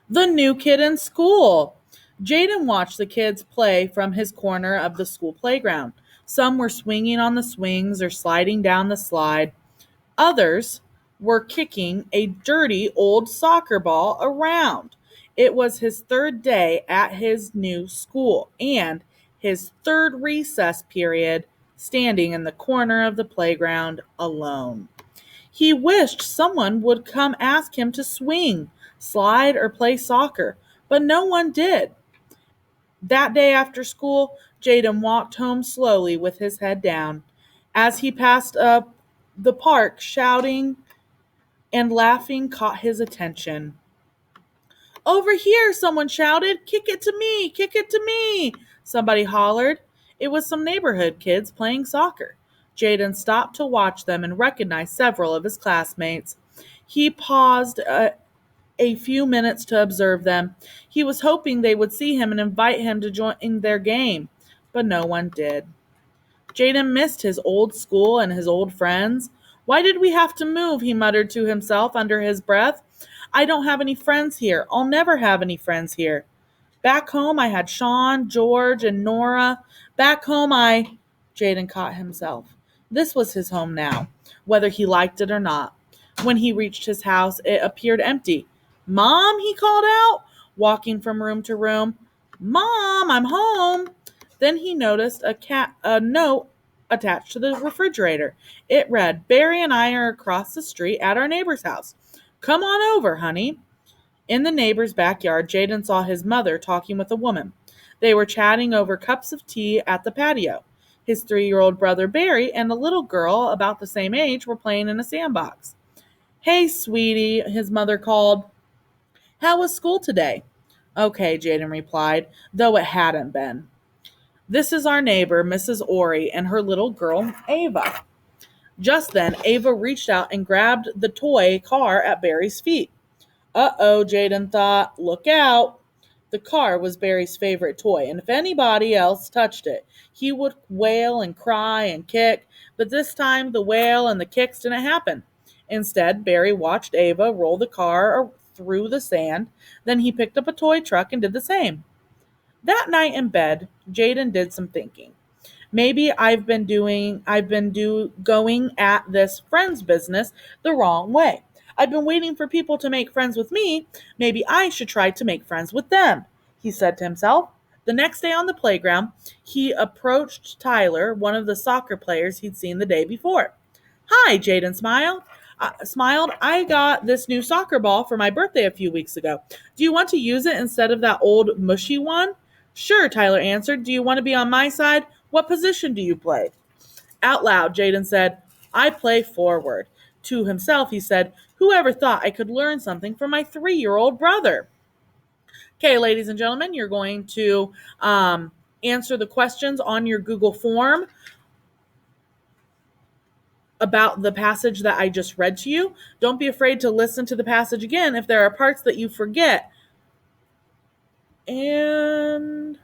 The new kid in school. Jaden watched the kids play from his corner of the school playground. Some were swinging on the swings or sliding down the slide. Others were kicking a dirty old soccer ball around. It was his third day at his new school and his third recess period standing in the corner of the playground alone. He wished someone would come ask him to swing, slide, or play soccer, but no one did. That day after school, Jaden walked home slowly with his head down. As he passed up the park, shouting and laughing caught his attention. Over here, someone shouted, kick it to me, kick it to me. Somebody hollered. It was some neighborhood kids playing soccer. Jaden stopped to watch them and recognized several of his classmates. He paused a few minutes to observe them. He was hoping they would see him and invite him to join in their game, but no one did. Jaden missed his old school and his old friends. Why did we have to move? He muttered to himself under his breath. I don't have any friends here. I'll never have any friends here. Back home, I had Sean, George, and Nora. Back home, Jaden caught himself. This was his home now, whether he liked it or not. When he reached his house, it appeared empty. Mom, he called out, walking from room to room. Mom, I'm home. Then he noticed a note attached to the refrigerator. It read, Barry and I are across the street at our neighbor's house. Come on over, honey. In the neighbor's backyard, Jaden saw his mother talking with a woman. They were chatting over cups of tea at the patio. His 3-year-old brother Barry and a little girl about the same age were playing in a sandbox. Hey, sweetie, his mother called. How was school today? Okay, Jaden replied, though it hadn't been. This is our neighbor, Mrs. Ori, and her little girl, Ava. Just then, Ava reached out and grabbed the toy car at Barry's feet. Uh-oh, Jaden thought. Look out. The car was Barry's favorite toy, and if anybody else touched it, he would wail and cry and kick, but this time the wail and the kicks didn't happen. Instead, Barry watched Ava roll the car through the sand, then he picked up a toy truck and did the same. That night in bed, Jaden did some thinking. Maybe going at this friends business the wrong way. I've been waiting for people to make friends with me. Maybe I should try to make friends with them, he said to himself. The next day on the playground, he approached Tyler, one of the soccer players he'd seen the day before. Hi, Jaden smiled. I got this new soccer ball for my birthday a few weeks ago. Do you want to use it instead of that old mushy one? Sure, Tyler answered. Do you want to be on my side? What position do you play? Out loud, Jaden said, I play forward. To himself, he said, whoever thought I could learn something from my 3-year-old brother? Okay, ladies and gentlemen, you're going to answer the questions on your Google form about the passage that I just read to you. Don't be afraid to listen to the passage again if there are parts that you forget. And